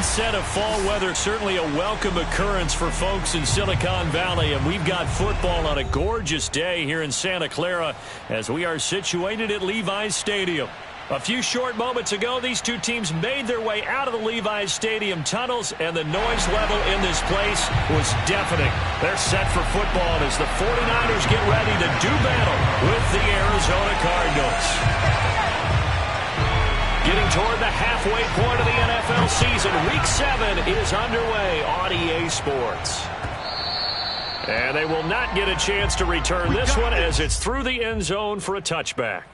onset of fall weather, certainly a welcome occurrence for folks in Silicon Valley. And we've got football on a gorgeous day here in Santa Clara as we are situated at Levi's Stadium. A few short moments ago, these two teams made their way out of the Levi's Stadium tunnels, and the noise level in this place was deafening. They're set for football as the 49ers get ready to do battle with the Arizona Cardinals. Getting toward the halfway point of the NFL season, Week 7 is underway on EA Sports. And they will not get a chance to return this one as it's through the end zone for a touchback.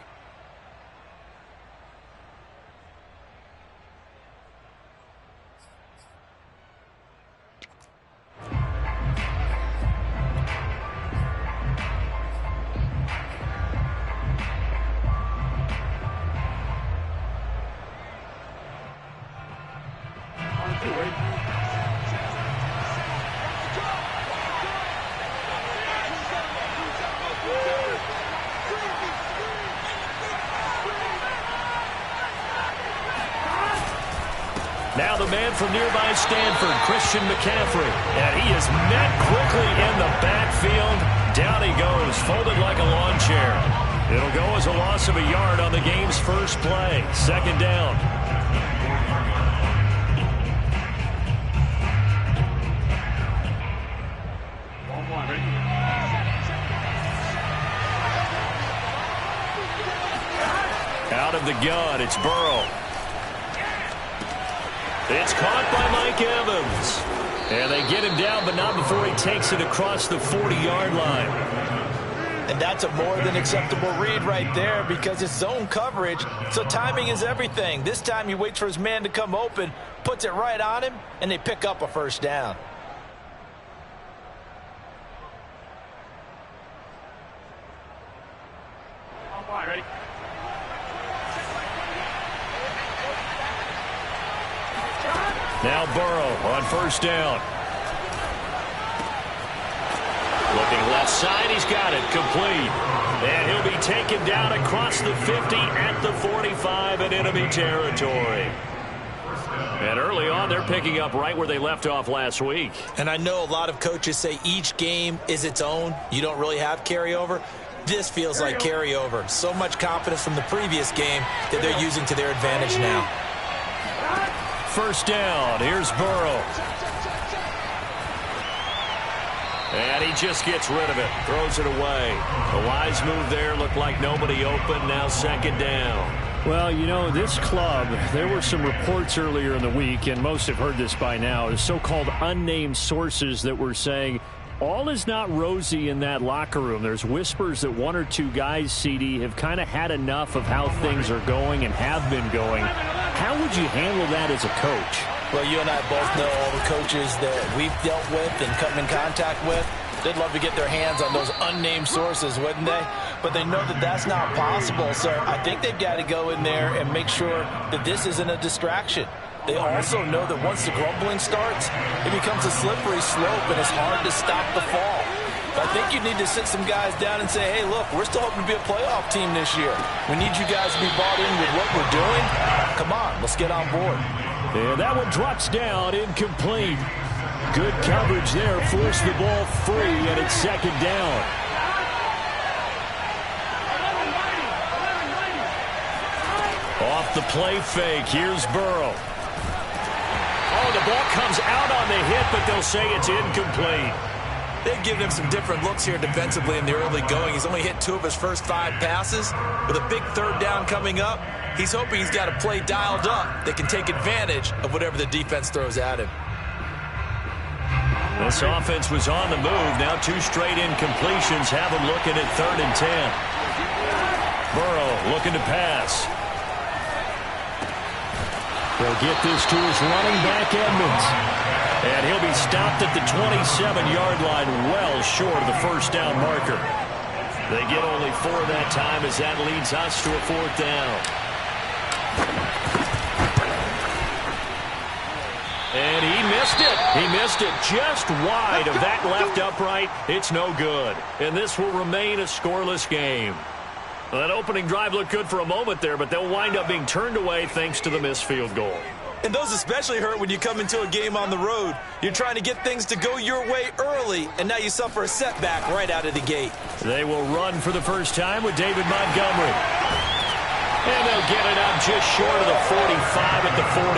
Now the man from nearby Stanford, Christian McCaffrey. And he is met quickly in the backfield. Down he goes, folded like a lawn chair. It'll go as a loss of a yard on the game's first play. Second down. Out of the gun, it's Burrow. It's caught by Mike Evans. And they get him down, but not before he takes it across the 40-yard line. And that's a more than acceptable read right there because it's zone coverage, so timing is everything. This time he waits for his man to come open, puts it right on him, and they pick up a first down. Ready? Now Burrow on first down. Looking left side, he's got it, complete. And he'll be taken down across the 50 at the 45 in enemy territory. And early on, they're picking up right where they left off last week. And I know a lot of coaches say each game is its own. You don't really have carryover. This feels like carryover. So much confidence from the previous game that they're using to their advantage now. First down, here's Burrow. And he just gets rid of it, throws it away. A wise move there, looked like nobody open, now second down. Well, you know, this club, there were some reports earlier in the week, and most have heard this by now, the so-called unnamed sources that were saying all is not rosy in that locker room. There's whispers that one or two guys, CD, have kind of had enough of how things are going and have been going. How would you handle that as a coach? Well, you and I both know all the coaches that we've dealt with and come in contact with. They'd love to get their hands on those unnamed sources, wouldn't they? But they know that that's not possible, so I think they've got to go in there and make sure that this isn't a distraction. They also know that once the grumbling starts, it becomes a slippery slope, and it's hard to stop the fall. I think you need to sit some guys down and say, hey, look, we're still hoping to be a playoff team this year. We need you guys to be bought in with what we're doing. Come on, let's get on board. And that one drops down, incomplete. Good coverage there, forced the ball free, and it's second down. Off the play fake, here's Burrow. Oh, the ball comes out on the hit, but they'll say it's incomplete. They've given him some different looks here defensively in the early going. He's only hit 2 of his first 5 passes. With a big third down coming up, he's hoping he's got a play dialed up that can take advantage of whatever the defense throws at him. This offense was on the move. Now 2 straight incompletions have him looking at 3rd and 10. Burrow looking to pass. They'll get this to his running back, Edmonds. And he'll be stopped at the 27-yard line, well short of the first down marker. They get only 4 that time as that leads us to a 4th down. And he missed it. He missed it just wide of that left upright. It's no good. And this will remain a scoreless game. Well, that opening drive looked good for a moment there, but they'll wind up being turned away thanks to the missed field goal. And those especially hurt when you come into a game on the road. You're trying to get things to go your way early, and now you suffer a setback right out of the gate. They will run for the first time with David Montgomery. And they'll get it up just short of the 45 at the 44.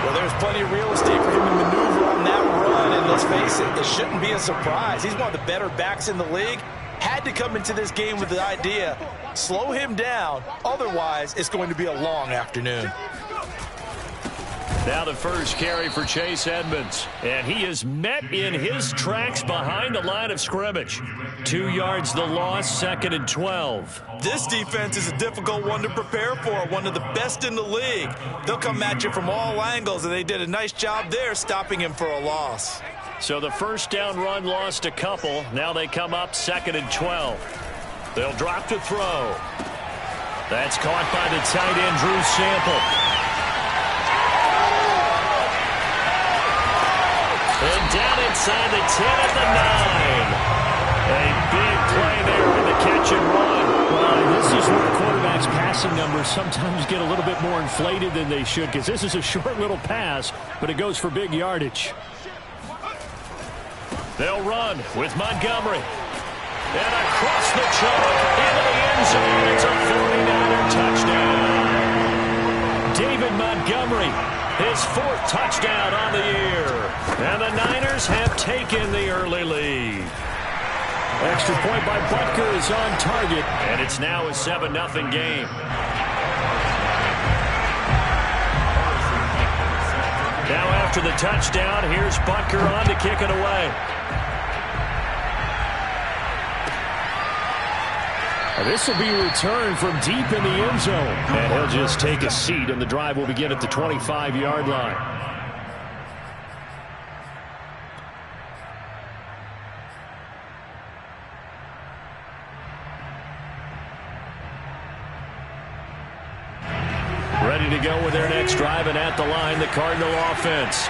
Well, there's plenty of real estate for him to maneuver on that run, and let's face it, it shouldn't be a surprise. He's one of the better backs in the league. Had to come into this game with the idea, slow him down, otherwise it's going to be a long afternoon. Now the first carry for Chase Edmonds, and he is met in his tracks behind the line of scrimmage. 2 yards the loss, 2nd and 12. This defense is a difficult one to prepare for, one of the best in the league. They'll come at you from all angles, and they did a nice job there stopping him for a loss. So the first down run lost a couple. Now they come up 2nd and 12. They'll drop to throw. That's caught by the tight end, Drew Sample. And down inside the 10 at the 9. A big play there in the catch and run. Well, this is where quarterbacks' passing numbers sometimes get a little bit more inflated than they should, because this is a short little pass, but it goes for big yardage. They'll run with Montgomery. And across the chalk into the end zone. It's a 49er touchdown. David Montgomery, his 4th touchdown on the year. And the Niners have taken the early lead. Extra point by Butker is on target. And it's now a 7-0 game. Now after the touchdown, here's Butker on to kick it away. This will be returned from deep in the end zone. And he'll just take a seat, and the drive will begin at the 25-yard line. Ready to go with their next drive, and at the line, the Cardinal offense.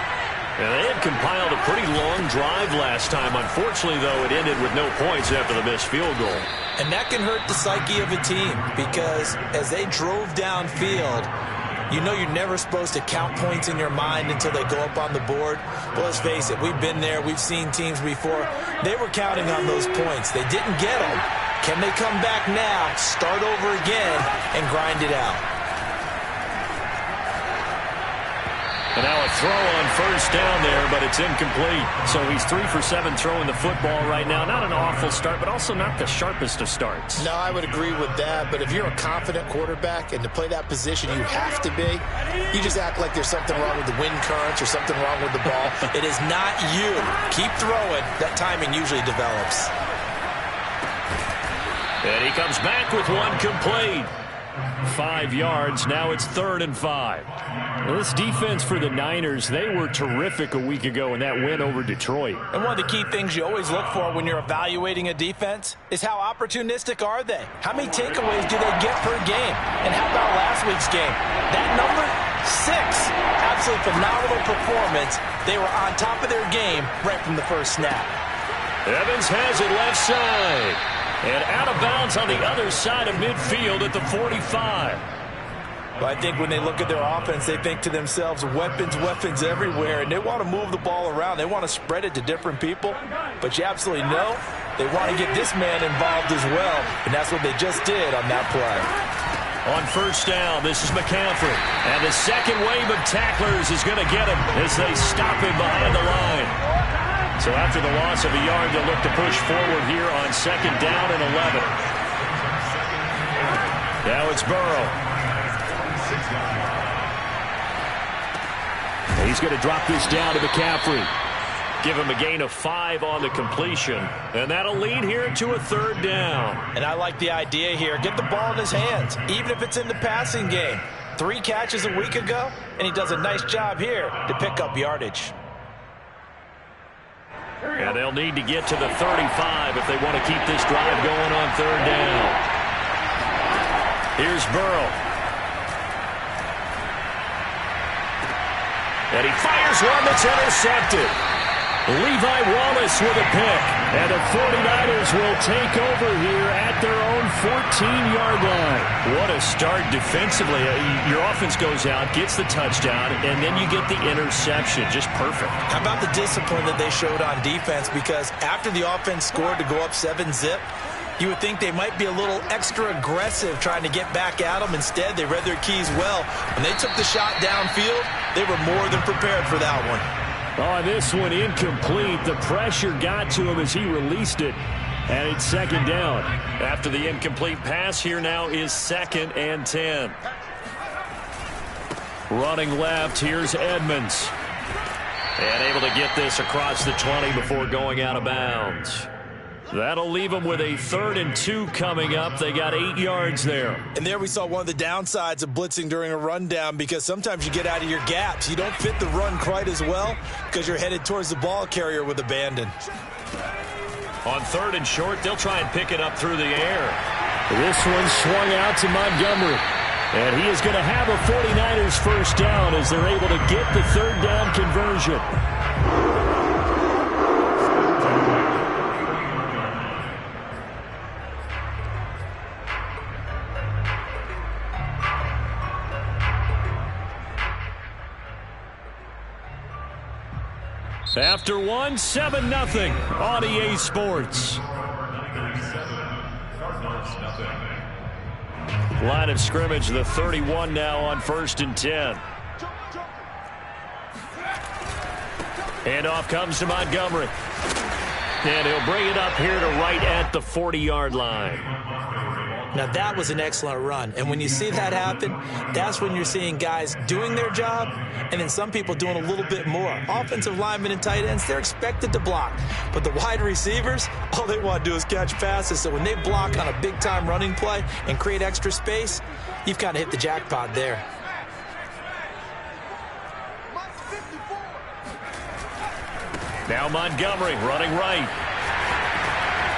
And they had compiled a pretty long drive last time. Unfortunately, though, it ended with no points after the missed field goal. And that can hurt the psyche of a team, because as they drove downfield, you know you're never supposed to count points in your mind until they go up on the board. Well, let's face it, we've been there. We've seen teams before. They were counting on those points. They didn't get them. Can they come back now, start over again, and grind it out? And now a throw on first down there, but it's incomplete. So he's 3 for 7 throwing the football right now. Not an awful start, but also not the sharpest of starts. No, I would agree with that. But if you're a confident quarterback and to play that position you have to be, you just act like there's something wrong with the wind currents or something wrong with the ball. It is not you. Keep throwing. That timing usually develops. And he comes back with one complete. 5 yards. Now it's 3rd and 5. Well, this defense for the Niners, they were terrific a week ago in that win over Detroit. And one of the key things you always look for when you're evaluating a defense is how opportunistic are they? How many takeaways do they get per game? And how about last week's game? That number, 6. Absolutely phenomenal performance. They were on top of their game right from the first snap. Evans has it left side. And out of bounds on the other side of midfield at the 45. Well, I think when they look at their offense, they think to themselves, weapons, weapons everywhere, and they want to move the ball around. They want to spread it to different people, but you absolutely know they want to get this man involved as well, and that's what they just did on that play. On first down, this is McCaffrey, and the second wave of tacklers is going to get him as they stop him behind the line. So after the loss of a yard, they'll look to push forward here on 2nd down and 11. Now it's Burrow. He's going to drop this down to McCaffrey. Give him a gain of 5 on the completion. And that'll lead here to a 3rd down. And I like the idea here. Get the ball in his hands, even if it's in the passing game. 3 catches a week ago, and he does a nice job here to pick up yardage. And they'll need to get to the 35 if they want to keep this drive going on 3rd down. Here's Burrow. And he fires one that's intercepted. Levi Wallace with a pick. And the 49ers will take over here at their own 14-yard line. What a start defensively. Your offense goes out, gets the touchdown, and then you get the interception. Just perfect. How about the discipline that they showed on defense? Because after the offense scored to go up 7-zip, you would think they might be a little extra aggressive trying to get back at them. Instead, they read their keys well. When they took the shot downfield, they were more than prepared for that one. Oh, this one incomplete. The pressure got to him as he released it. And it's second down. After the incomplete pass, here now is 2nd and 10. Running left, here's Edmonds. And able to get this across the 20 before going out of bounds. That'll leave them with a 3rd and 2 coming up. They got 8 yards there. And there we saw one of the downsides of blitzing during a rundown, because sometimes you get out of your gaps. You don't fit the run quite as well because you're headed towards the ball carrier with abandon. On 3rd and short, they'll try and pick it up through the air. This one swung out to Montgomery. And he is going to have a 49ers first down as they're able to get the 3rd down conversion. After 1, 7-0 on EA Sports. Line of scrimmage, the 31 now on 1st and 10. Handoff comes to Montgomery. And he'll bring it up here to right at the 40-yard line. Now, that was an excellent run. And when you see that happen, that's when you're seeing guys doing their job and then some people doing a little bit more. Offensive linemen and tight ends, they're expected to block. But the wide receivers, all they want to do is catch passes. So when they block on a big-time running play and create extra space, you've kind of hit the jackpot there. Now Montgomery running right.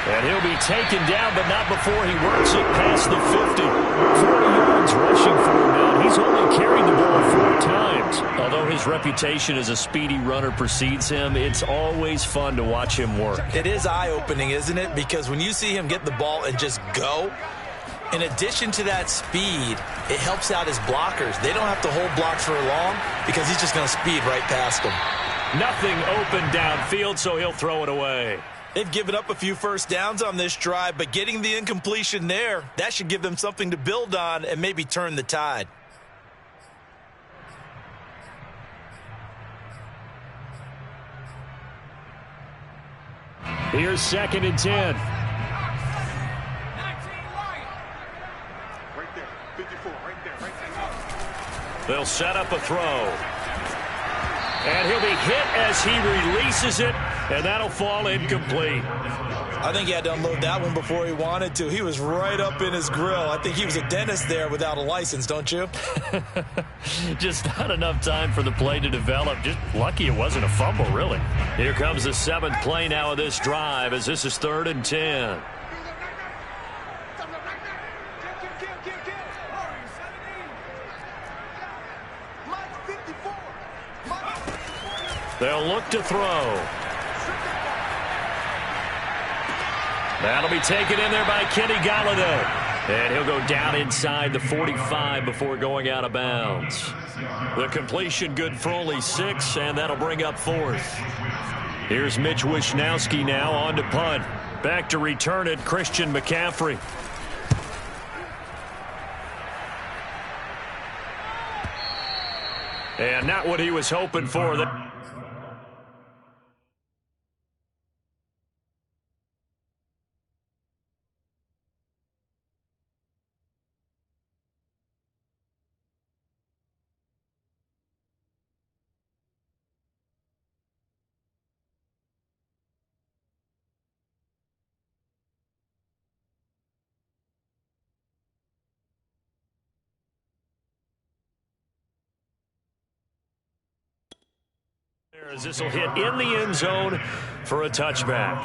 And he'll be taken down, but not before he works it past the 50. 40 yards rushing for him now. He's only carried the ball 4 times. Although his reputation as a speedy runner precedes him, it's always fun to watch him work. It is eye-opening, isn't it? Because when you see him get the ball and just go, in addition to that speed, it helps out his blockers. They don't have to hold blocks for long because he's just going to speed right past them. Nothing open downfield, so he'll throw it away. They've given up a few first downs on this drive, but getting the incompletion there, that should give them something to build on and maybe turn the tide. Here's 2nd and 10. Right there, 54, right there. They'll set up a throw. And he'll be hit as he releases it, and that'll fall incomplete. I think he had to unload that one before he wanted to. He was right up in his grill. I think he was a dentist there without a license, don't you? Just not enough time for the play to develop. Just lucky it wasn't a fumble, really. Here comes the 7th play now of this drive as this is 3rd and 10. They'll look to throw. That'll be taken in there by Kenny Golladay. And he'll go down inside the 45 before going out of bounds. The completion good for only 6, and that'll bring up 4th. Here's Mitch Wishnowski now on to punt. Back to return it, Christian McCaffrey. And not what he was hoping for. As this will hit in the end zone for a touchback.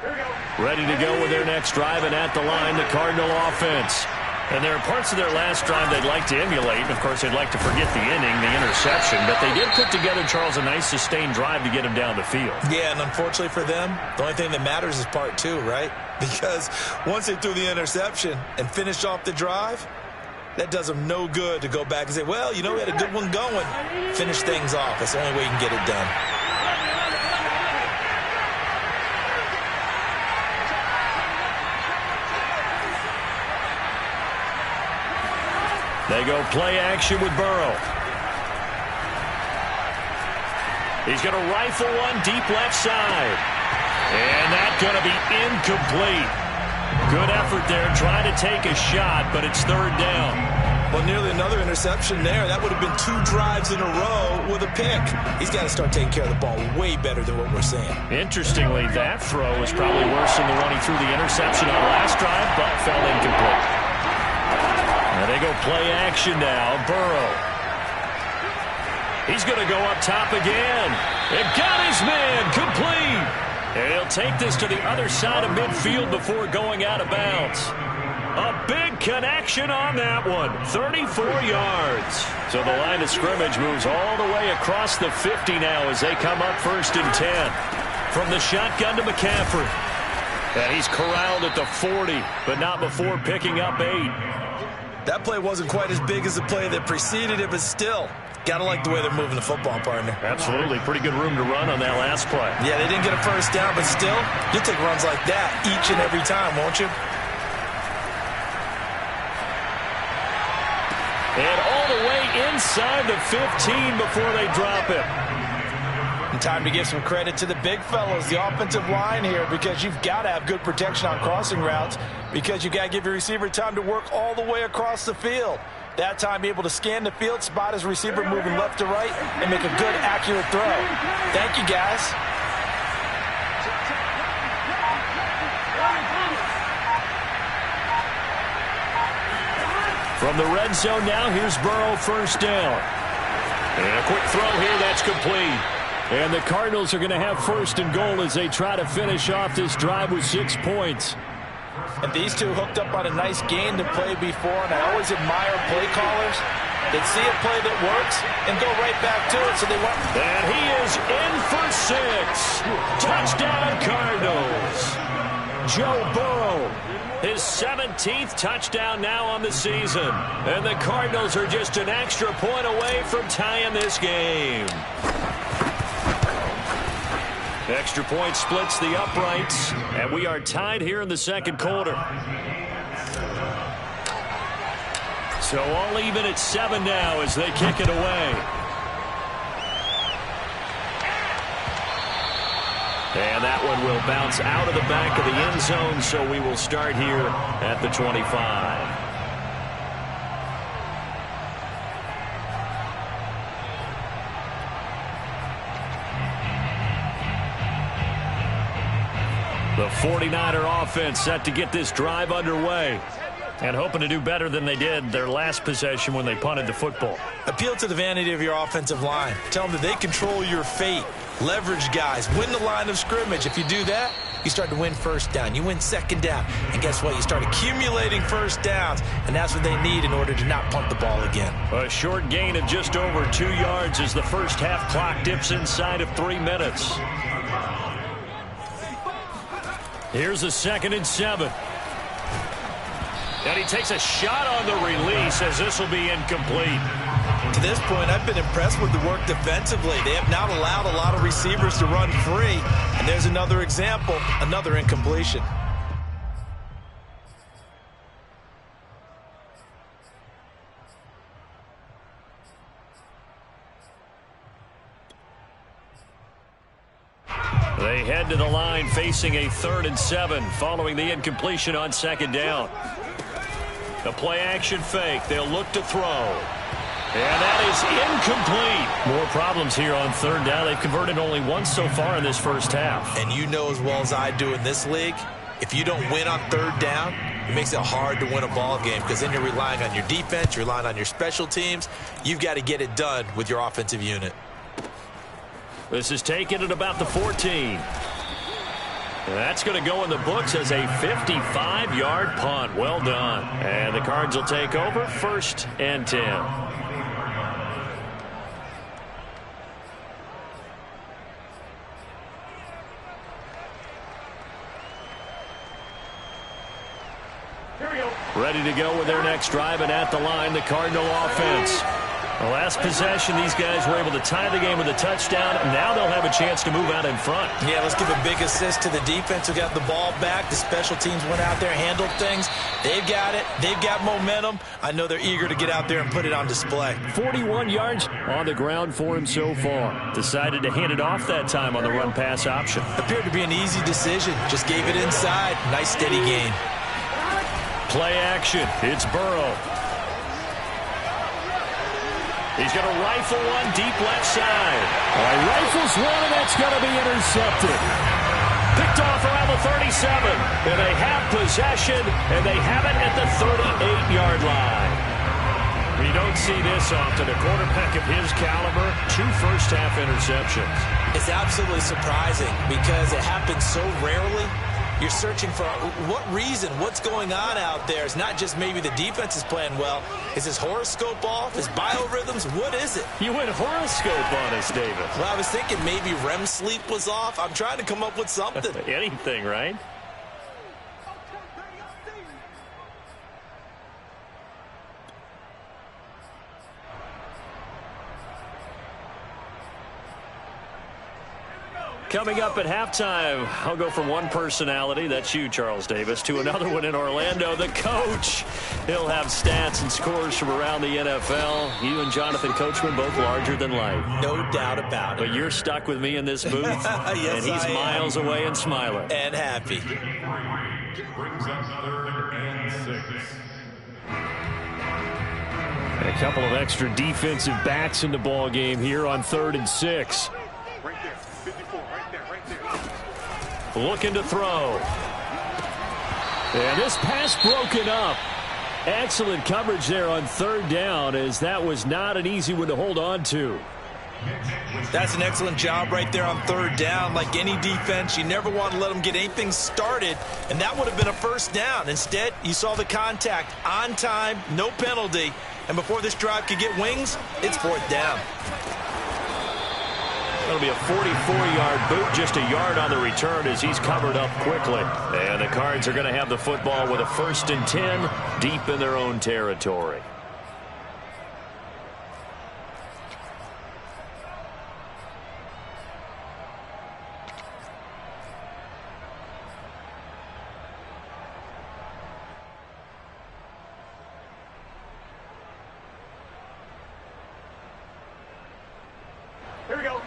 Here we go. Ready to go with their next drive, and at the line, the Cardinal offense. And there are parts of their last drive they'd like to emulate. And, of course, they'd like to forget the inning, the interception. But they did put together, Charles, a nice sustained drive to get him down the field. Yeah, and unfortunately for them, the only thing that matters is part two, right? Because once they threw the interception and finished off the drive, that does them no good to go back and say, well, you know, we had a good one going. Finish things off. That's the only way you can get it done. They go play action with Burrow. He's going to rifle one deep left side. And that's going to be incomplete. Good effort there, trying to take a shot, but it's third down. Well, nearly another interception there. That would have been 2 drives in a row with a pick. He's got to start taking care of the ball way better than what we're seeing. Interestingly, that throw was probably worse than the one he threw the interception on last drive, but fell incomplete. Now they go play action now. Burrow. He's going to go up top again. It got his man complete. And he'll take this to the other side of midfield before going out of bounds. A big connection on that one. 34 yards. So the line of scrimmage moves all the way across the 50 now as they come up 1st and 10. From the shotgun to McCaffrey. And he's corralled at the 40, but not before picking up 8. That play wasn't quite as big as the play that preceded it, but still, got to like the way they're moving the football, partner. Absolutely. Pretty good room to run on that last play. Yeah, they didn't get a first down, but still, you'll take runs like that each and every time, won't you? And all the way inside the 15 before they drop it. And time to give some credit to the big fellows, the offensive line here, because you've got to have good protection on crossing routes, because you've got to give your receiver time to work all the way across the field. That time, be able to scan the field, spot his receiver moving left to right, and make a good, accurate throw. Thank you, guys. From the red zone now, here's Burrow, first down. And a quick throw here, that's complete. And the Cardinals are going to have 1st and goal as they try to finish off this drive with 6 points. And these two hooked up on a nice game to play before, and I always admire play callers. They see a play that works and go right back to it, so they want. And he is in for 6. Touchdown, Cardinals. Joe Burrow, his 17th touchdown now on the season. And the Cardinals are just an extra point away from tying this game. Extra point splits the uprights, and we are tied here in the second quarter. So all even at 7 now as they kick it away. And that one will bounce out of the back of the end zone, so we will start here at the 25. The 49er offense set to get this drive underway and hoping to do better than they did their last possession when they punted the football. Appeal to the vanity of your offensive line. Tell them that they control your fate. Leverage guys. Win the line of scrimmage. If you do that, you start to win first down. You win second down. And guess what? You start accumulating first downs, and that's what they need in order to not punt the ball again. A short gain of just over 2 yards as the first half clock dips inside of 3 minutes. Here's a 2nd and 7. And he takes a shot on the release as this will be incomplete. To this point, I've been impressed with the work defensively. They have not allowed a lot of receivers to run free. And there's another example, another incompletion. They head to the line facing a 3rd and 7 following the incompletion on 2nd down. The play action fake. They'll look to throw. And that is incomplete. More problems here on 3rd down. They've converted only once so far in this first half. And you know as well as I do in this league, if you don't win on 3rd down, it makes it hard to win a ball game because then you're relying on your defense, you're relying on your special teams. You've got to get it done with your offensive unit. This is taken at about the 14. That's going to go in the books as a 55-yard punt. Well done. And the Cards will take over 1st and 10. Ready to go with their next drive, and at the line, the Cardinal offense. The last possession, these guys were able to tie the game with a touchdown. Now they'll have a chance to move out in front. Yeah, let's give a big assist to the defense who got the ball back. The special teams went out there, handled things. They've got it. They've got momentum. I know they're eager to get out there and put it on display. 41 yards on the ground for him so far. Decided to hand it off that time on the run-pass option. Appeared to be an easy decision. Just gave it inside. Nice steady gain. Play action. It's Burrow. He's going to rifle one deep left side. Rifles one, and that's going to be intercepted. Picked off around the 37. And they have possession, and they have it at the 38-yard line. We don't see this often. A quarterback of his caliber, 2 first-half interceptions. It's absolutely surprising because it happens so rarely. You're searching for what reason, what's going on out there. It's not just maybe the defense is playing well. Is his horoscope off? His biorhythms? What is it? You went horoscope on us, David. Well, I was thinking maybe REM sleep was off. I'm trying to come up with something. Anything, right? Coming up at halftime, I'll go from one personality, that's you, Charles Davis, to another one in Orlando, the coach. He'll have stats and scores from around the NFL. You and Jonathan Coachman both larger than life. No doubt about it. But you're stuck with me in this booth, yes, and he's miles away and smiling. And happy. Brings up 3rd and 6. And a couple of extra defensive backs in the ball game here on 3rd and 6. Right there. 54. Right there. Looking to throw. And this pass broken up. Excellent coverage there on 3rd down, as that was not an easy one to hold on to. That's an excellent job right there on 3rd down. Like any defense, you never want to let them get anything started, and that would have been a 1st down. Instead, you saw the contact on time, no penalty, and before this drive could get wings, it's 4th down. That'll be a 44-yard boot, just a yard on the return as he's covered up quickly. And the Cards are going to have the football with a 1st and 10 deep in their own territory.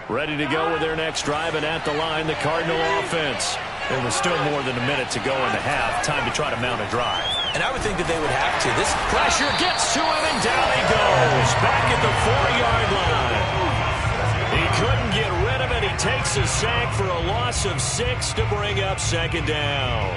Ready to go with their next drive, and at the line, the Cardinal offense. There was still more than a minute to go in the half. Time to try to mount a drive. And I would think that they would have to. This pressure gets to him, and down he goes. Back at the 4-yard line. He couldn't get rid of it. He takes a sack for a loss of 6 to bring up 2nd down.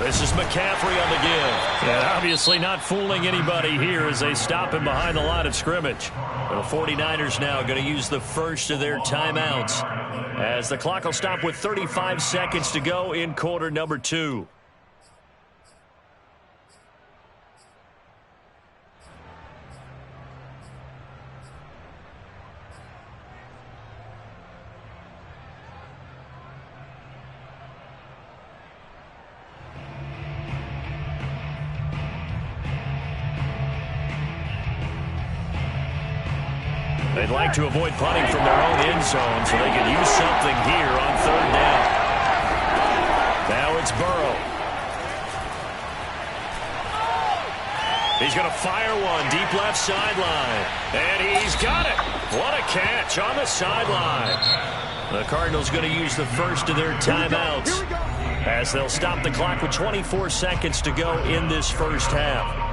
This is McCaffrey on the give. And obviously not fooling anybody here as they stop him behind the line of scrimmage. The 49ers now going to use the first of their timeouts as the clock will stop with 35 seconds to go in quarter number 2. They'd like to avoid punting from their own end zone so they can use something here on 3rd down. Now it's Burrow. He's going to fire one deep left sideline. And he's got it. What a catch on the sideline. The Cardinals going to use the first of their timeouts. as they'll stop the clock with 24 seconds to go in this first half.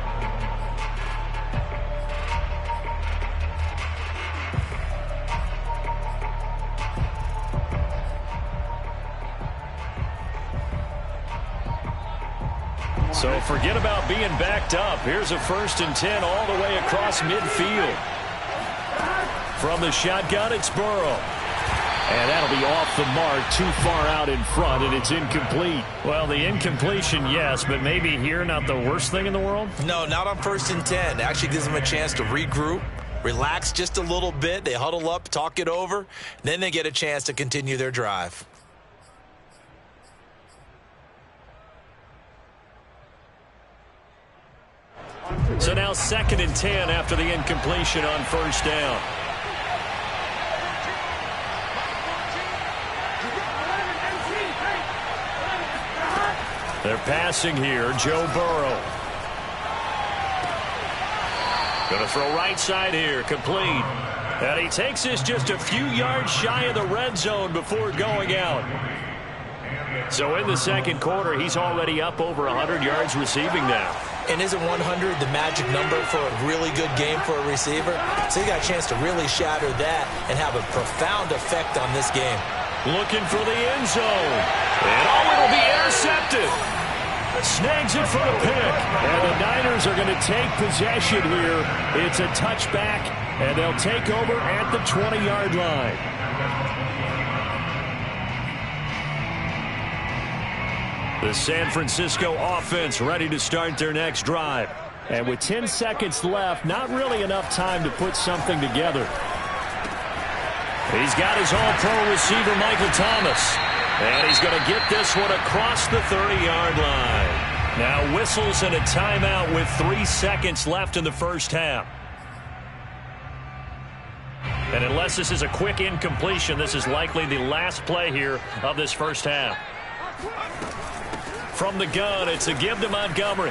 So forget about being backed up. Here's a 1st and 10 all the way across midfield. From the shotgun, it's Burrow. And that'll be off the mark, too far out in front, and it's incomplete. Well, the incompletion, yes, but maybe here not the worst thing in the world? No, not on 1st and 10. It actually gives them a chance to regroup, relax just a little bit. They huddle up, talk it over, then they get a chance to continue their drive. So now 2nd and 10 after the incompletion on 1st down. They're passing here, Joe Burrow. Going to throw right side here, complete. And he takes this just a few yards shy of the red zone before going out. So in the 2nd quarter, he's already up over 100 yards receiving now. And isn't 100 the magic number for a really good game for a receiver? So he got a chance to really shatter that and have a profound effect on this game. Looking for the end zone. And it'll be intercepted. Snags it for a pick. And the Niners are going to take possession here. It's a touchback, and they'll take over at the 20-yard line. The San Francisco offense ready to start their next drive. And with 10 seconds left, not really enough time to put something together. He's got his all-pro receiver, Michael Thomas. And he's going to get this one across the 30-yard line. Now whistles and a timeout with 3 seconds left in the first half. And unless this is a quick incompletion, this is likely the last play here of this first half. From the gun, it's a give to Montgomery.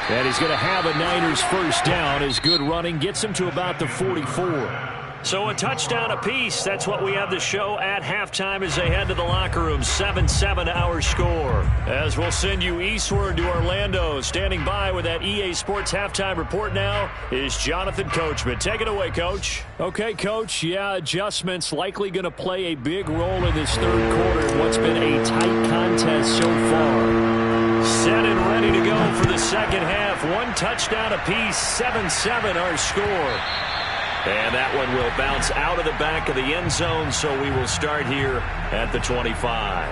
And he's going to have a Niners first down. His good running gets him to about the 44. So a touchdown apiece. That's what we have to show at halftime as they head to the locker room. 7-7 our score. As we'll send you eastward to Orlando. Standing by with that EA Sports halftime report now is Jonathan Coachman. Take it away, Coach. Okay, Coach. Yeah, adjustments likely going to play a big role in this 3rd quarter in what's been a tight contest so far. Set and ready to go for the 2nd half. 1 touchdown apiece. 7-7 our score. And that one will bounce out of the back of the end zone, so we will start here at the 25.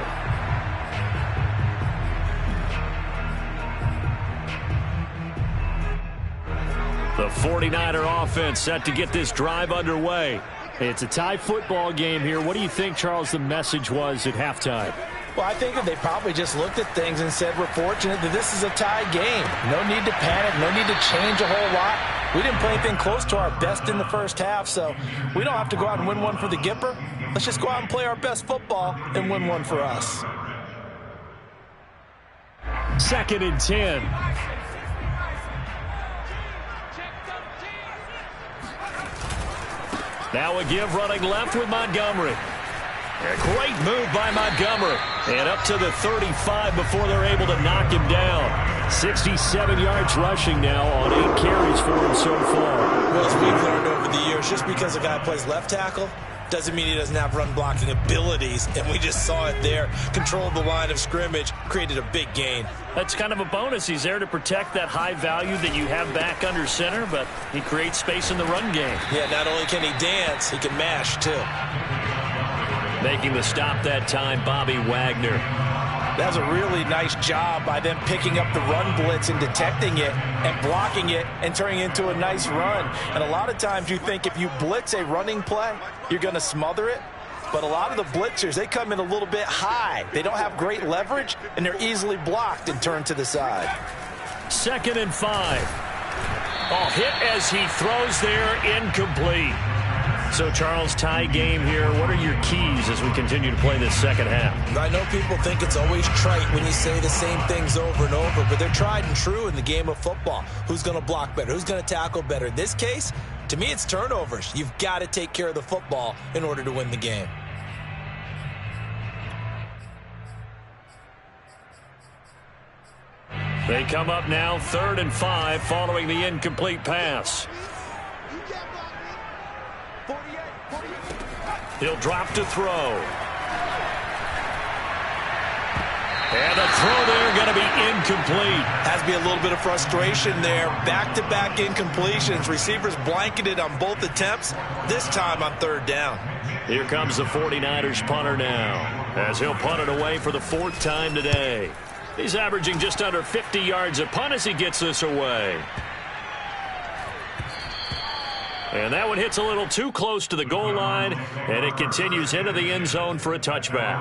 The 49er offense set to get this drive underway. It's a tie football game here. What do you think, Charles, the message was at halftime? Well, I think that they probably just looked at things and said, we're fortunate that this is a tie game. No need to panic, no need to change a whole lot. We didn't play anything close to our best in the first half, so we don't have to go out and win one for the Gipper. Let's just go out and play our best football and win one for us. 2nd and 10. Now a give running left with Montgomery. A great move by Montgomery. And up to the 35 before they're able to knock him down. 67 yards rushing now on 8 carries for him so far. Well, as we've learned over the years, just because a guy plays left tackle doesn't mean he doesn't have run blocking abilities. And we just saw it there. Controlled the line of scrimmage, created a big gain. That's kind of a bonus. He's there to protect that high value that you have back under center, but he creates space in the run game. Yeah, not only can he dance, he can mash too. Making the stop that time, Bobby Wagner. That's a really nice job by them picking up the run blitz and detecting it and blocking it and turning it into a nice run. And a lot of times you think if you blitz a running play, you're going to smother it. But a lot of the blitzers, they come in a little bit high. They don't have great leverage, and they're easily blocked and turned to the side. 2nd and 5. Oh, hit as he throws there, incomplete. So, Charles, tie game here. What are your keys as we continue to play this 2nd half? I know people think it's always trite when you say the same things over and over, but they're tried and true in the game of football. Who's going to block better? Who's going to tackle better? In this case, to me, it's turnovers. You've got to take care of the football in order to win the game. They come up now 3rd and 5 following the incomplete pass. He'll drop to throw. And the throw there going to be incomplete. Has to be a little bit of frustration there. Back-to-back incompletions. Receivers blanketed on both attempts, this time on 3rd down. Here comes the 49ers punter now, as he'll punt it away for the 4th time today. He's averaging just under 50 yards a punt as he gets this away. And that one hits a little too close to the goal line, and it continues into the end zone for a touchback.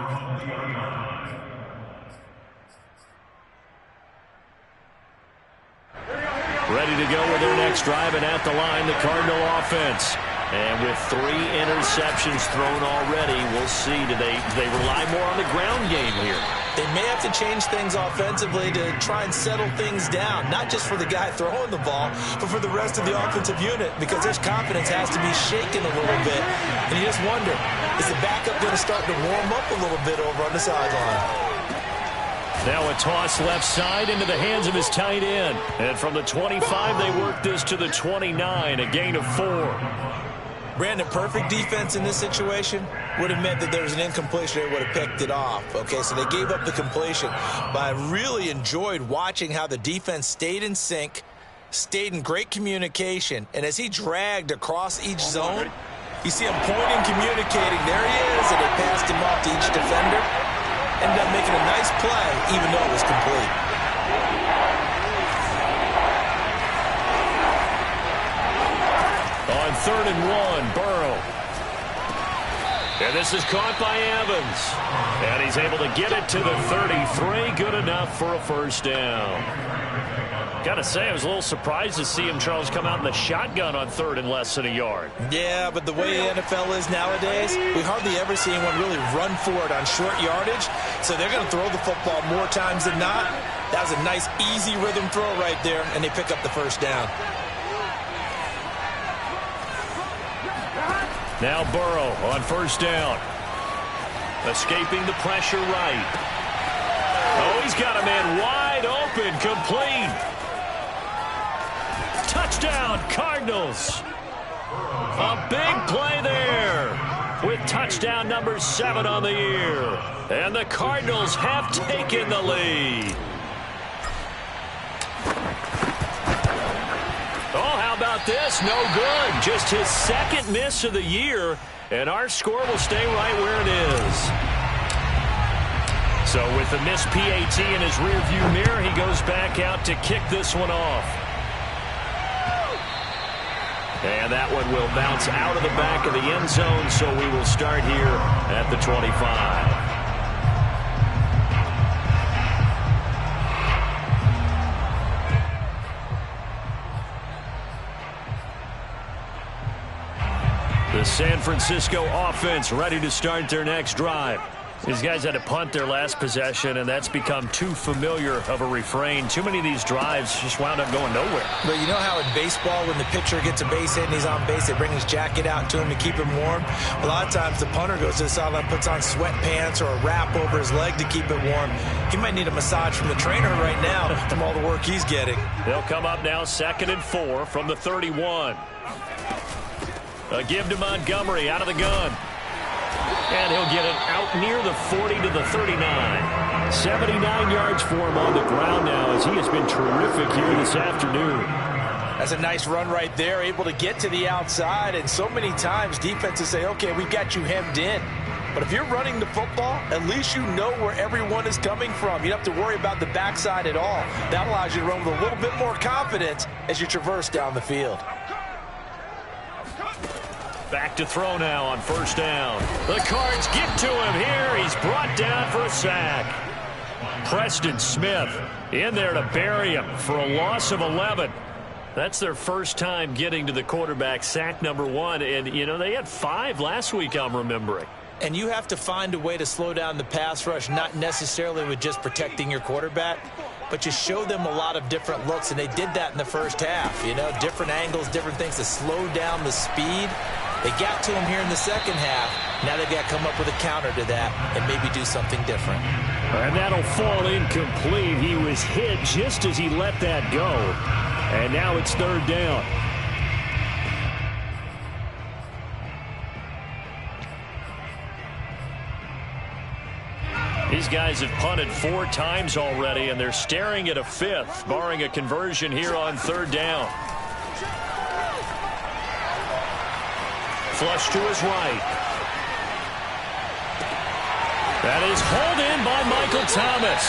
Ready to go with their next drive, and at the line, the Cardinal offense. And with 3 interceptions thrown already, we'll see. Do they rely more on the ground game here? They may have to change things offensively to try and settle things down, not just for the guy throwing the ball, but for the rest of the offensive unit, because his confidence has to be shaken a little bit. And you just wonder, is the backup going to start to warm up a little bit over on the sideline? Now a toss left side into the hands of his tight end. And from the 25, they work this to the 29, a gain of 4. Brandon, perfect defense in this situation would have meant that there was an incompletion. They would have picked it off. Okay, so they gave up the completion. But I really enjoyed watching how the defense stayed in sync, stayed in great communication. And as he dragged across each zone, you see him pointing, communicating. There he is, and they passed him off to each defender. Ended up making a nice play, even though it was complete. On 3rd and 1, Burrow. And this is caught by Evans. And he's able to get it to the 33. Good enough for a 1st down. Gotta say, I was a little surprised to see him, Charles, come out in the shotgun on 3rd and less than a yard. Yeah, but the way the NFL is nowadays, we hardly ever see anyone really run for it on short yardage. So they're going to throw the football more times than not. That was a nice, easy rhythm throw right there, and they pick up the 1st down. Now Burrow on 1st down. Escaping the pressure right. Oh, he's got a man wide open, complete. Touchdown, Cardinals. A big play there with touchdown number 7 on the year. And the Cardinals have taken the lead. Oh, how about this? No good. Just his 2nd miss of the year, and our score will stay right where it is. So with the missed PAT in his rearview mirror, he goes back out to kick this one off. And that one will bounce out of the back of the end zone, so we will start here at the 25. The San Francisco offense ready to start their next drive. These guys had to punt their last possession, and that's become too familiar of a refrain. Too many of these drives just wound up going nowhere. But you know how in baseball, when the pitcher gets a base hit and he's on base, they bring his jacket out to him to keep him warm? A lot of times the punter goes to the sideline, puts on sweatpants or a wrap over his leg to keep it warm. He might need a massage from the trainer right now from all the work he's getting. They'll come up now 2nd and 4 from the 31. A give to Montgomery out of the gun. And he'll get it out near the 40 to the 39. 79 yards for him on the ground now, as he has been terrific here this afternoon. That's a nice run right there, able to get to the outside. And so many times defenses say, okay, we've got you hemmed in. But if you're running the football, at least you know where everyone is coming from. You don't have to worry about the backside at all. That allows you to run with a little bit more confidence as you traverse down the field. Back to throw now on 1st down. The Cards get to him here. He's brought down for a sack. Preston Smith in there to bury him for a loss of 11. That's their first time getting to the quarterback, sack number 1. And, you know, they had 5 last week, I'm remembering. And you have to find a way to slow down the pass rush, not necessarily with just protecting your quarterback, but you show them a lot of different looks, and they did that in the first half. You know, different angles, different things to slow down the speed. They got to him here in the second half. Now they've got to come up with a counter to that and maybe do something different. And that'll fall incomplete. He was hit just as he let that go. And now it's third down. These guys have punted 4 times already, and they're staring at a 5th, barring a conversion here on third down. Flush to his right. That is hauled in by Michael Thomas.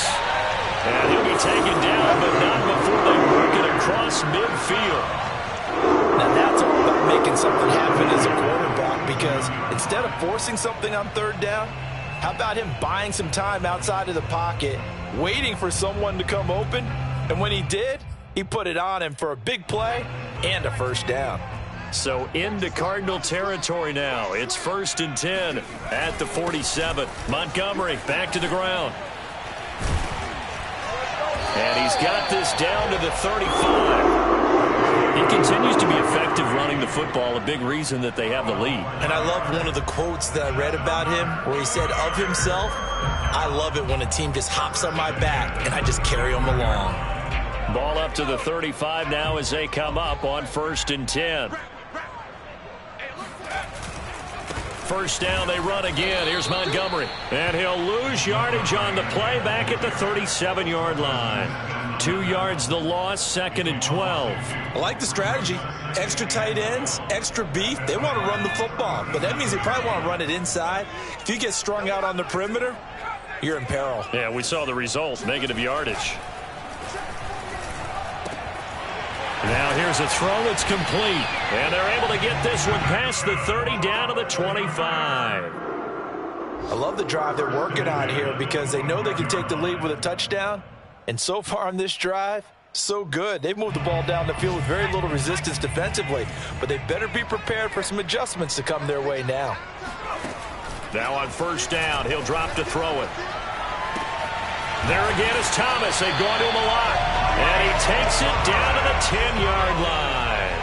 And he'll be taken down, but not before they work it across midfield. Now that's all about making something happen as a quarterback, because instead of forcing something on third down, how about him buying some time outside of the pocket, waiting for someone to come open, and when he did, he put it on him for a big play and a first down. So into Cardinal territory now. It's 1st and 10 at the 47. Montgomery back to the ground. And he's got this down to the 35. He continues to be effective running the football, a big reason that they have the lead. And I love one of the quotes that I read about him where he said of himself, "I love it when a team just hops on my back and I just carry them along." Ball up to the 35 now as they come up on 1st and 10. First down, they run again. Here's Montgomery. And he'll lose yardage on the play back at the 37-yard line. 2 yards the loss, 2nd and 12. I like the strategy. Extra tight ends, extra beef. They want to run the football, but that means they probably want to run it inside. If you get strung out on the perimeter, you're in peril. Yeah, we saw the result, negative yardage. Now here's a throw that's complete. And they're able to get this one past the 30 down to the 25. I love the drive they're working on here because they know they can take the lead with a touchdown. And so far on this drive, so good. They've moved the ball down the field with very little resistance defensively. But they better be prepared for some adjustments to come their way now. Now on first down, he'll drop to throw it. There again is Thomas. They've gone to him a lot. And he takes it down to the 10-yard line.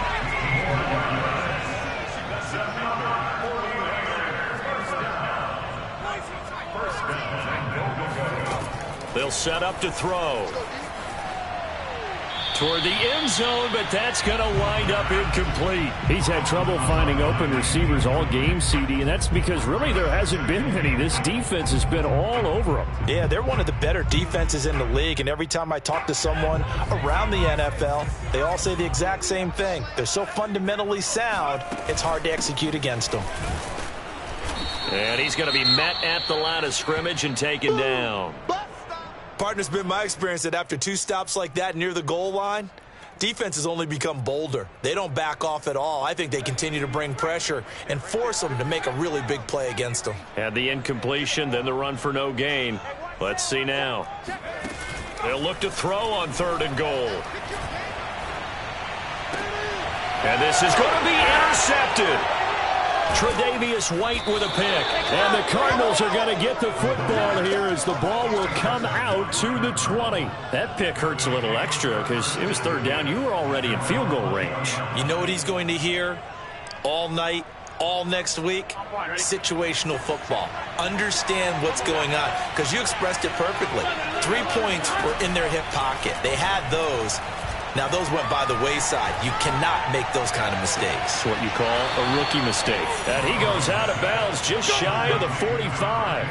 They'll set up to throw. Toward the end zone, but that's going to wind up incomplete. He's had trouble finding open receivers all game, CD, and that's because really there hasn't been many. This defense has been all over them. Yeah, they're one of the better defenses in the league, and every time I talk to someone around the NFL, they all say the exact same thing. They're so fundamentally sound, it's hard to execute against them. And he's going to be met at the line of scrimmage and taken down. Partner's been my experience that after 2 stops like that near the goal line, defenses only become bolder. They don't back off at all. I think they continue to bring pressure and force them to make a really big play against them. Had the incompletion, then the run for no gain. Let's see now. They'll look to throw on 3rd and goal. And this is going to be intercepted. Tre'Davious White with a pick. And the Cardinals are going to get the football here as the ball will come out to the 20. That pick hurts a little extra because it was 3rd down. You were already in field goal range. You know what he's going to hear all night, all next week? Situational football. Understand what's going on, because you expressed it perfectly. 3 points were in their hip pocket. They had those. Now, those went by the wayside. You cannot make those kind of mistakes. What you call a rookie mistake. And he goes out of bounds just shy of the 45.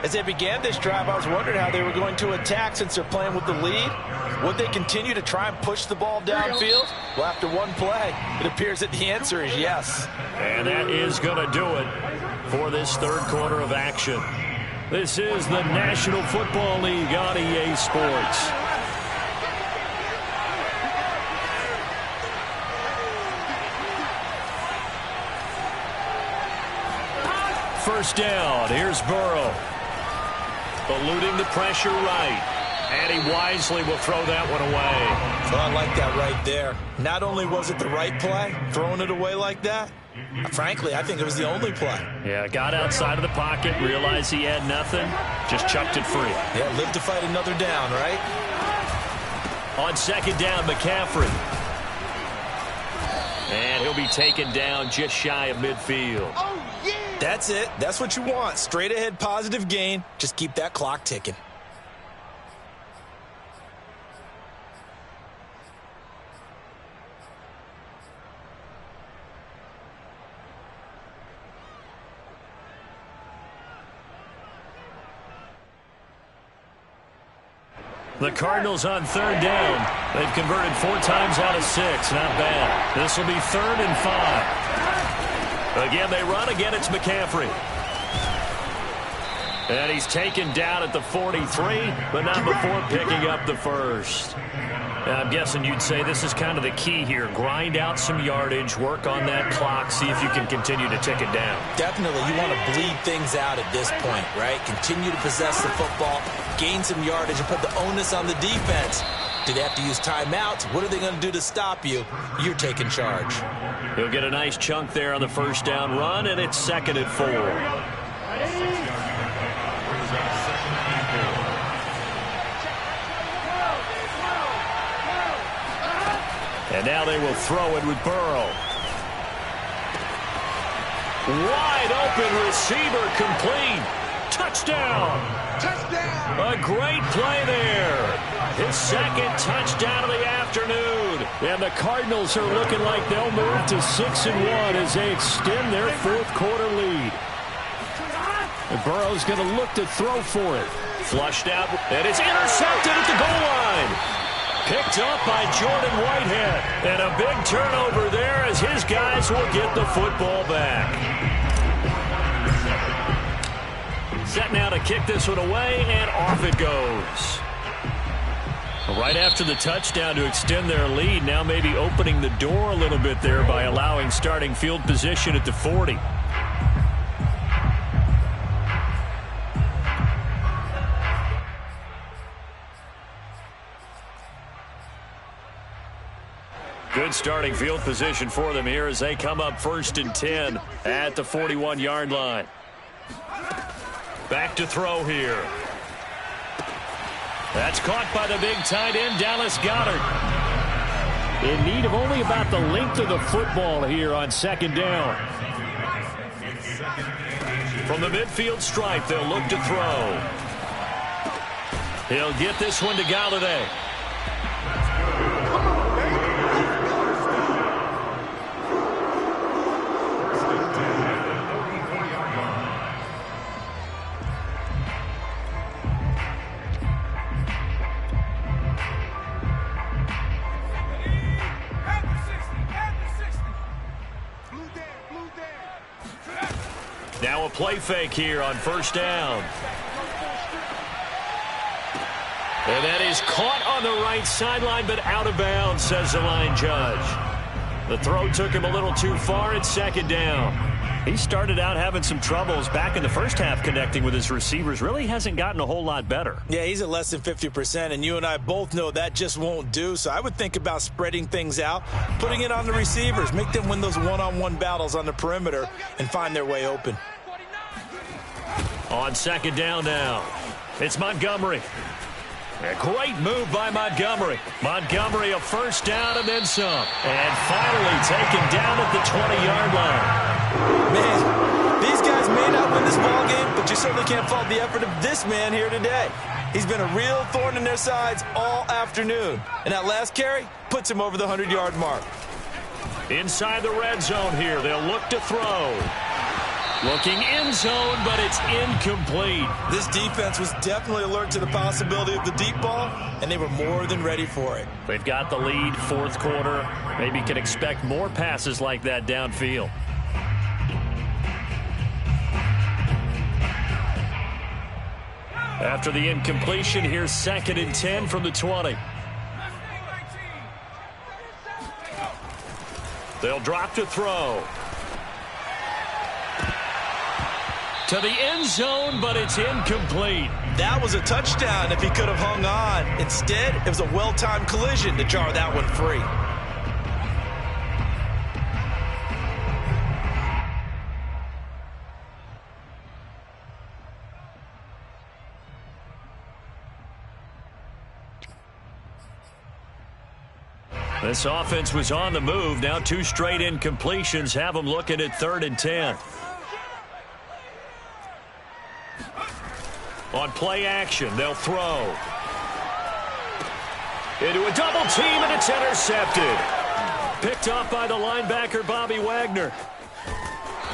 As they began this drive, I was wondering how they were going to attack since they're playing with the lead. Would they continue to try and push the ball downfield? Well, after one play, it appears that the answer is yes. And that is going to do it for this 3rd quarter of action. This is the National Football League on EA Sports. First down, here's Burrow. Eluding the pressure right. And he wisely will throw that one away. Well, I like that right there. Not only was it the right play, throwing it away like that, frankly, I think it was the only play. Yeah, got outside of the pocket, realized he had nothing, just chucked it free. Yeah, live to fight another down, right? On 2nd down, McCaffrey. And he'll be taken down just shy of midfield. That's it. That's what you want. Straight ahead positive gain. Just keep that clock ticking. The Cardinals on third down. They've converted 4 times out of 6. Not bad. This will be 3rd and 5. Again, they run. Again, it's McCaffrey. And he's taken down at the 43, but not before picking up the first. I'm guessing you'd say this is kind of the key here. Grind out some yardage, work on that clock, see if you can continue to tick it down. Definitely. You want to bleed things out at this point, right? Continue to possess the football, gain some yardage, and put the onus on the defense. Do they have to use timeouts? What are they going to do to stop you? You're taking charge. He'll get a nice chunk there on the first down run, and it's 2nd and 4. And now they will throw it with Burrow. Wide open receiver complete. Touchdown. A great play there. His 2nd touchdown of the afternoon. And the Cardinals are looking like they'll move to 6-1 as they extend their 4th quarter lead. And Burrow's going to look to throw for it. Flushed out, and it's intercepted at the goal line. Picked up by Jordan Whitehead. And a big turnover there as his guys will get the football back. Set now to kick this one away, and off it goes. Right after the touchdown to extend their lead, now maybe opening the door a little bit there by allowing starting field position at the 40. Good starting field position for them here as they come up 1st and 10 at the 41-yard line. Back to throw here. That's caught by the big tight end, Dallas Goedert. In need of only about the length of the football here on 2nd down. From the midfield stripe, they'll look to throw. He'll get this one to Galladay. Now a play fake here on 1st down. And that is caught on the right sideline, but out of bounds, says the line judge. The throw took him a little too far at 2nd down. He started out having some troubles back in the first half connecting with his receivers. Really hasn't gotten a whole lot better. Yeah, he's at less than 50%, and you and I both know that just won't do. So I would think about spreading things out, putting it on the receivers, make them win those one-on-one battles on the perimeter, and find their way open. On 2nd down now, it's Montgomery. A great move by Montgomery. Montgomery a 1st down and then some. And finally taken down at the 20-yard line. Man, these guys may not win this ball game, but you certainly can't fault the effort of this man here today. He's been a real thorn in their sides all afternoon. And that last carry puts him over the 100-yard mark. Inside the red zone here, they'll look to throw. Looking end zone, but it's incomplete. This defense was definitely alert to the possibility of the deep ball, and they were more than ready for it. They've got the lead, 4th quarter. Maybe can expect more passes like that downfield. After the incompletion, here's 2nd and 10 from the 20. They'll drop to throw. To the end zone, but it's incomplete. That was a touchdown if he could have hung on. Instead, it was a well-timed collision to jar that one free. This offense was on the move. Now 2 straight incompletions have them looking at 3rd and 10. On play action, they'll throw. Into a double team, and it's intercepted. Picked off by the linebacker, Bobby Wagner.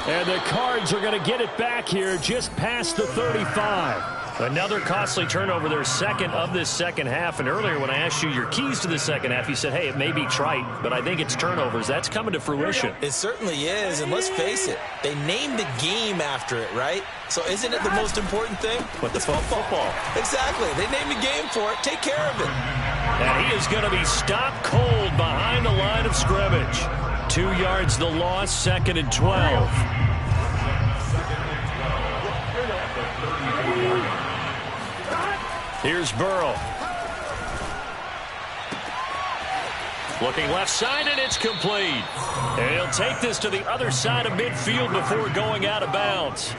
And the Cards are going to get it back here just past the 35. Another costly turnover, their second of this second half. And earlier when I asked you your keys to the second half, you said, hey, it may be trite, but I think it's turnovers. That's coming to fruition. It certainly is, and let's face it, they named the game after it, right? So isn't it the most important thing? But the football. Exactly. They named the game for it. Take care of it. And he is going to be stopped cold behind the line of scrimmage. 2 yards the loss, 2nd and 12. Here's Burrow. Looking left side, and it's complete. And he'll take this to the other side of midfield before going out of bounds.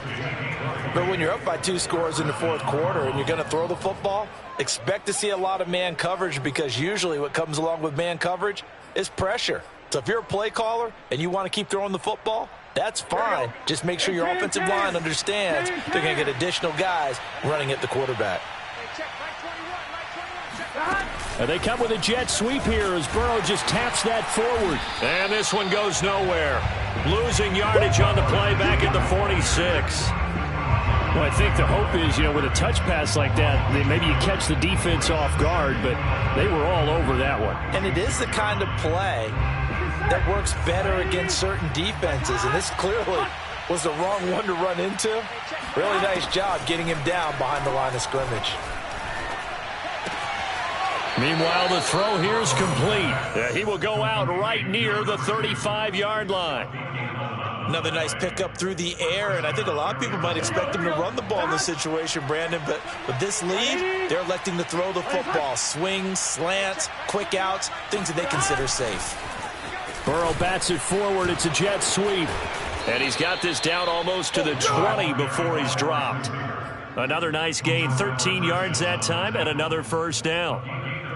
But when you're up by 2 scores in the 4th quarter and you're going to throw the football, expect to see a lot of man coverage, because usually what comes along with man coverage is pressure. So if you're a play caller and you want to keep throwing the football, that's fine. Just make sure your offensive line understands they're going to get additional guys running at the quarterback. And they come with a jet sweep here as Burrow just taps that forward. And this one goes nowhere. Losing yardage on the play back at the 46. Well, I think the hope is, with a touch pass like that, maybe you catch the defense off guard, but they were all over that one. And it is the kind of play that works better against certain defenses, and this clearly was the wrong one to run into. Really nice job getting him down behind the line of scrimmage. Meanwhile, the throw here is complete. He will go out right near the 35-yard line. Another nice pickup through the air, and I think a lot of people might expect him to run the ball in this situation, Brandon, but with this lead, they're electing to throw the football. Swings, slants, quick outs, things that they consider safe. Burrow bats it forward. It's a jet sweep. And he's got this down almost to the 20 before he's dropped. Another nice gain, 13 yards that time, and another first down.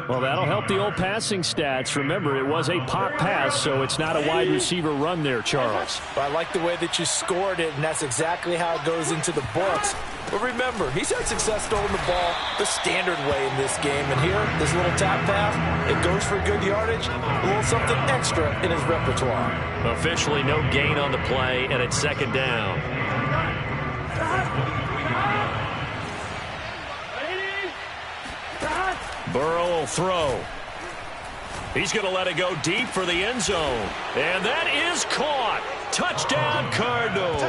Well, that'll help the old passing stats. Remember, it was a pop pass, so it's not a wide receiver run there, Charles. I like the way that you scored it, and that's exactly how it goes into the books. But remember, he's had success throwing the ball the standard way in this game. And here, this little tap pass, it goes for good yardage, a little something extra in his repertoire. Officially no gain on the play, and it's 2nd down. Burrow will throw. He's going to let it go deep for the end zone. And that is caught. Touchdown, Cardinals.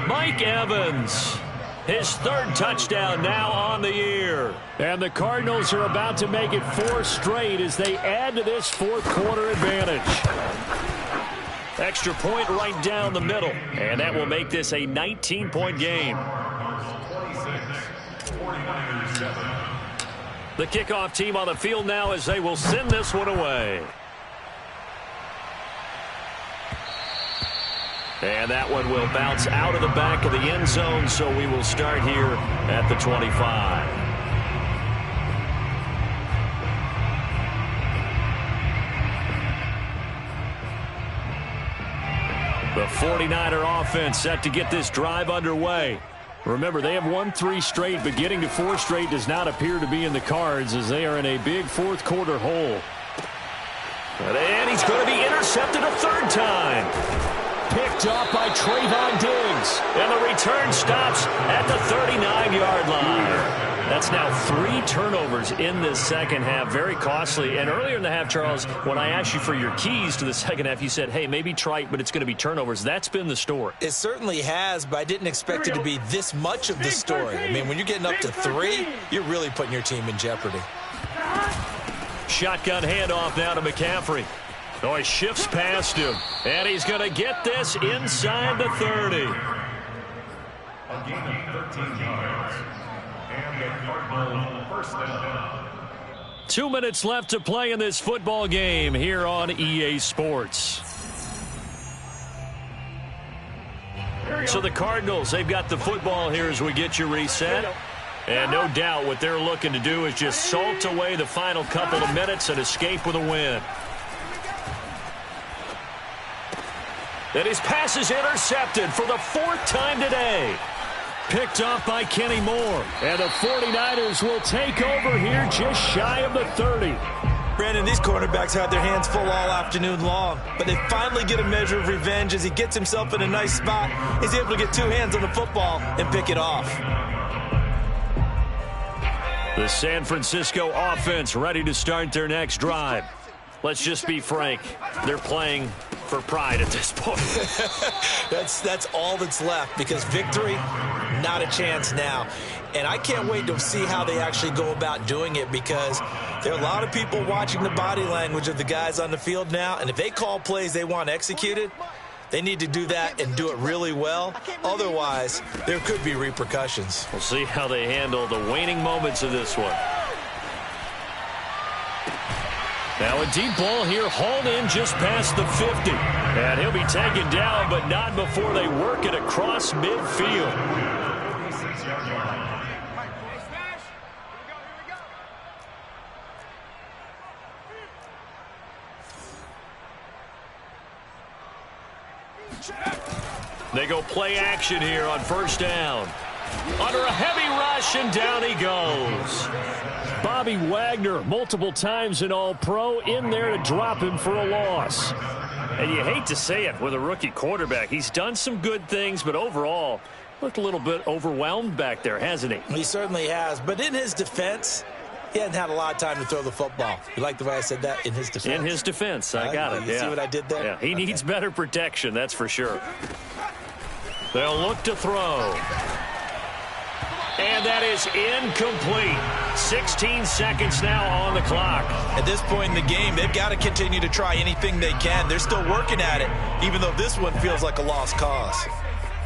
Mike Evans, his 3rd touchdown now on the year. And the Cardinals are about to make it 4 straight as they add to this 4th quarter advantage. Extra point right down the middle. And that will make this a 19-point game. The kickoff team on the field now as they will send this one away. And that one will bounce out of the back of the end zone, so we will start here at the 25. The 49er offense set to get this drive underway. Remember, they have won 3 straight, but getting to 4 straight does not appear to be in the cards as they are in a big 4th quarter hole. And he's going to be intercepted a 3rd time. Picked up by Trayvon Diggs. And the return stops at the 39-yard line. That's now 3 turnovers in this second half. Very costly. And earlier in the half, Charles, when I asked you for your keys to the second half, you said, hey, maybe trite, but it's going to be turnovers. That's been the story. It certainly has, but I didn't expect it to be this much of the story. I mean, when you're getting up to 3, you're really putting your team in jeopardy. Shotgun handoff now to McCaffrey. Oh, he shifts past him. And he's going to get this inside the 30. A gain of 13 yards. And the Cardinals first down. 2 minutes left to play in this football game here on EA Sports. So the Cardinals, they've got the football here as we get you reset. And no doubt what they're looking to do is just salt away the final couple of minutes and escape with a win. And his pass is intercepted for the 4th time today. Picked off by Kenny Moore. And the 49ers will take over here just shy of the 30. Brandon, these quarterbacks had their hands full all afternoon long, but they finally get a measure of revenge as he gets himself in a nice spot. He's able to get 2 hands on the football and pick it off. The San Francisco offense ready to start their next drive. Let's just be frank. They're playing for pride at this point. That's all that's left, because victory, not a chance now. And I can't wait to see how they actually go about doing it, because there are a lot of people watching the body language of the guys on the field now, and if they call plays they want executed, they need to do that and do it really well. Otherwise, there could be repercussions. We'll see how they handle the waning moments of this one. Now a deep ball here, hauled in just past the 50. And he'll be taken down, but not before they work it across midfield. They go play action here on 1st down. Under a heavy rush, and down he goes. Bobby Wagner, multiple times an All-Pro, in there to drop him for a loss. And you hate to say it with a rookie quarterback. He's done some good things, but overall, looked a little bit overwhelmed back there, hasn't he? He certainly has, but in his defense, he hasn't had a lot of time to throw the football. You like the way I said that? In his defense? In his defense, I got it. You see what I did there? Yeah, he needs better protection, that's for sure. They'll look to throw. And that is incomplete. 16 seconds now on the clock. At this point in the game, they've got to continue to try anything they can. They're still working at it, even though this one feels like a lost cause.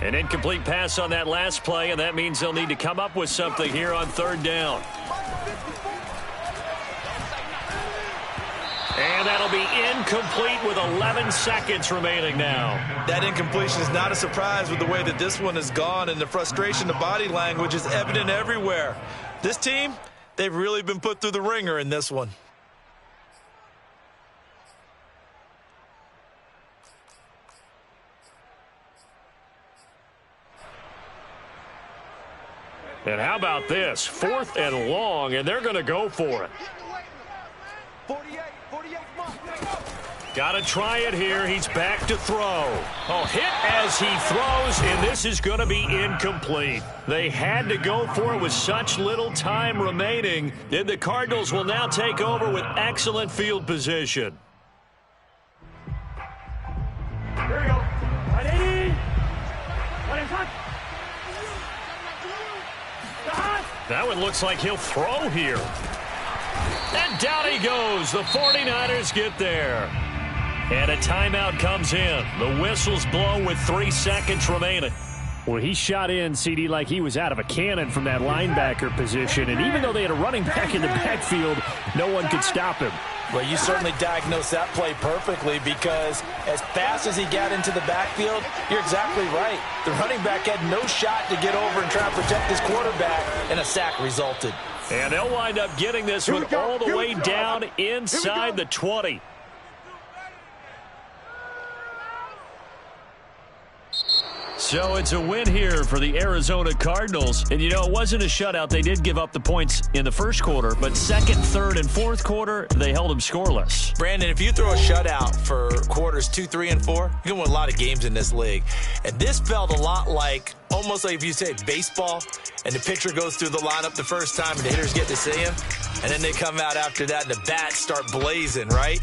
An incomplete pass on that last play, and that means they'll need to come up with something here on 3rd down. And that'll be incomplete with 11 seconds remaining now. That incompletion is not a surprise with the way that this one has gone, and the frustration, the body language is evident everywhere. This team, they've really been put through the ringer in this one. And how about this? 4th and long, and they're going to go for it. Got to try it here. He's back to throw. Oh, hit as he throws, and this is going to be incomplete. They had to go for it with such little time remaining. And the Cardinals will now take over with excellent field position. Here we go. That one looks like he'll throw here. And down he goes. The 49ers get there. And a timeout comes in. The whistle's blown with 3 seconds remaining. Well, he shot in, CD, like he was out of a cannon from that linebacker position. And even though they had a running back in the backfield, no one could stop him. Well, you certainly diagnosed that play perfectly, because as fast as he got into the backfield, you're exactly right. The running back had no shot to get over and try to protect his quarterback, and a sack resulted. And they'll wind up getting this one all the way down inside the 20. So it's a win here for the Arizona Cardinals. And, you know, it wasn't a shutout. They did give up the points in the first quarter, but 2nd, 3rd, and 4th quarter, they held them scoreless. Brandon, if you throw a shutout for quarters 2, 3, and 4, you can win a lot of games in this league. And this felt a lot like, almost like if you say baseball, and the pitcher goes through the lineup the first time and the hitters get to see him, and then they come out after that and the bats start blazing, right?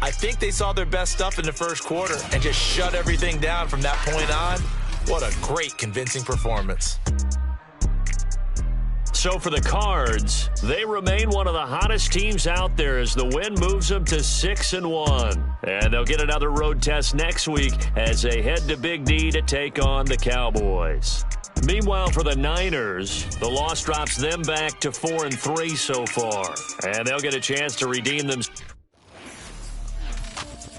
I think they saw their best stuff in the first quarter and just shut everything down from that point on. What a great, convincing performance. So for the Cards, they remain one of the hottest teams out there as the win moves them to 6-1. And they'll get another road test next week as they head to Big D to take on the Cowboys. Meanwhile, for the Niners, the loss drops them back to 4-3 so far. And they'll get a chance to redeem them.